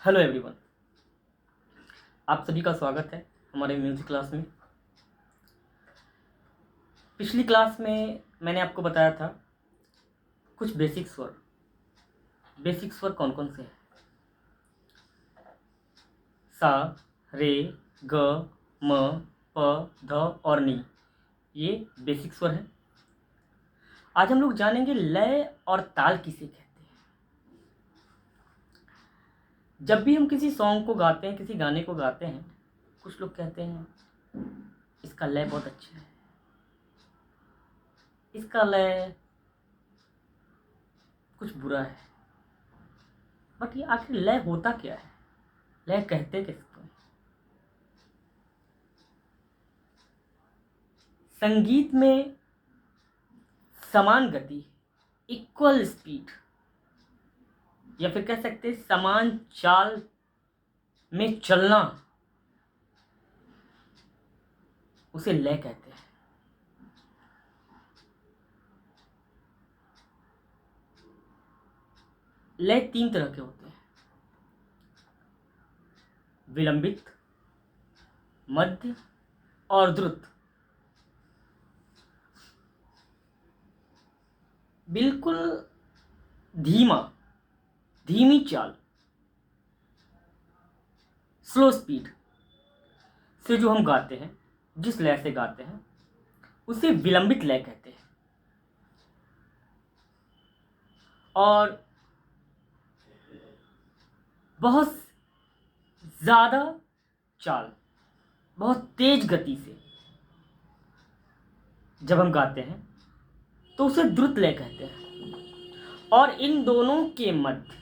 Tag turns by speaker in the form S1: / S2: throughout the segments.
S1: Hello everyone, आप सभी का स्वागत है हमारे म्यूज़िक क्लास में। पिछली क्लास में मैंने आपको बताया था कुछ बेसिक स्वर। बेसिक स्वर कौन कौन से हैं? सा, रे, ग, म, प, ध और नी। ये बेसिक स्वर हैं। आज हम लोग जानेंगे लय और ताल किसे कहते हैं। जब भी हम किसी सॉन्ग को गाते हैं, किसी गाने को गाते हैं, कुछ लोग कहते हैं इसका लय बहुत अच्छा है, इसका लय कुछ बुरा है। बट ये आखिर लय होता क्या है? लय कहते किसको हैं? संगीत में समान गति, इक्वल स्पीड, या फिर कह सकते हैं समान चाल में चलना, उसे लय कहते हैं। लय तीन तरह के होते हैं: विलंबित, मध्य और द्रुत। बिल्कुल धीमा, धीमी चाल, स्लो स्पीड से जो हम गाते हैं, जिस लय से गाते हैं, उसे विलंबित लय कहते हैं। और बहुत ज़्यादा चाल, बहुत तेज गति से जब हम गाते हैं तो उसे द्रुत लय कहते हैं। और इन दोनों के मध्य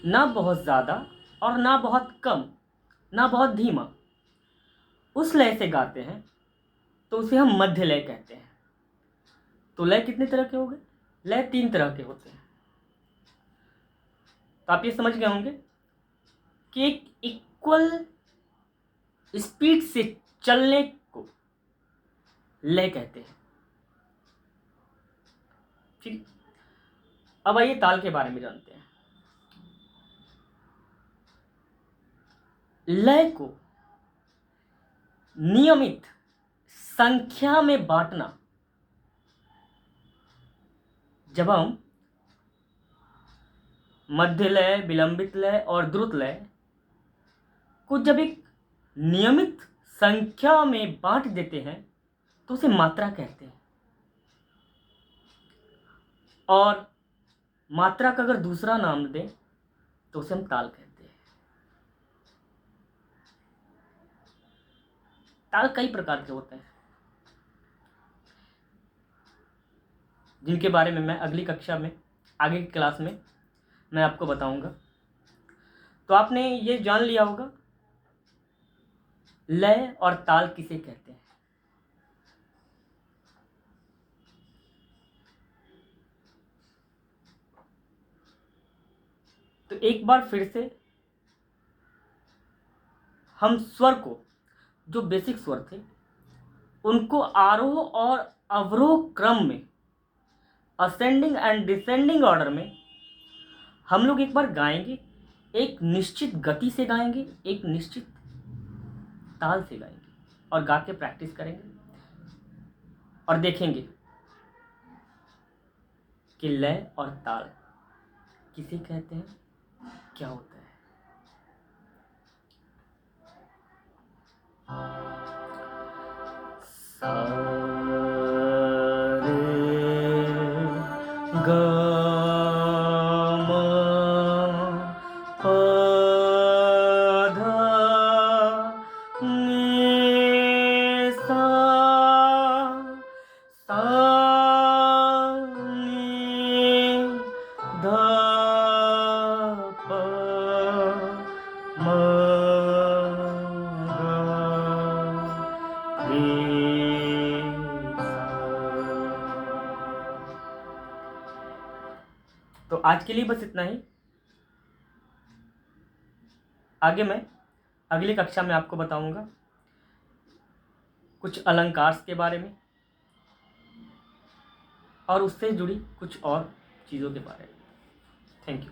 S1: ना बहुत ज़्यादा और ना बहुत कम, ना बहुत धीमा, उस लय से गाते हैं तो उसे हम मध्य लय कहते हैं। तो लय कितने तरह के हो गए? लय तीन तरह के होते हैं। तो आप ये समझ गए होंगे कि एक इक्वल स्पीड से चलने को लय कहते हैं। ठीक, अब आइए ताल के बारे में जानते हैं। लय को नियमित संख्या में बांटना, जब हम मध्य लय, विलंबित लय और द्रुत लय को जब एक नियमित संख्या में बांट देते हैं तो उसे मात्रा कहते हैं। और मात्रा का अगर दूसरा नाम दें तो उसे हम ताल कहते हैं। ताल कई प्रकार के होते हैं, जिनके बारे में मैं अगली कक्षा में, आगे की क्लास में मैं आपको बताऊंगा। तो आपने ये जान लिया होगा लय और ताल किसे कहते हैं। तो एक बार फिर से हम स्वर को, जो बेसिक स्वर थे, उनको आरोह और अवरोह क्रम में, असेंडिंग एंड डिसेंडिंग ऑर्डर में हम लोग एक बार गाएंगे। एक निश्चित गति से गाएंगे, एक निश्चित ताल से गाएंगे और गा के प्रैक्टिस करेंगे और देखेंगे कि लय और ताल किसे कहते हैं, क्या होता है। सा, रे, ग, म, प, ध, नि, सा, सा, नि, ध, प, म, ग, रे, सा। तो आज के लिए बस इतना ही। आगे मैं अगली कक्षा में आपको बताऊंगा कुछ अलंकार के बारे में और उससे जुड़ी कुछ और चीज़ों के बारे में। Thank you.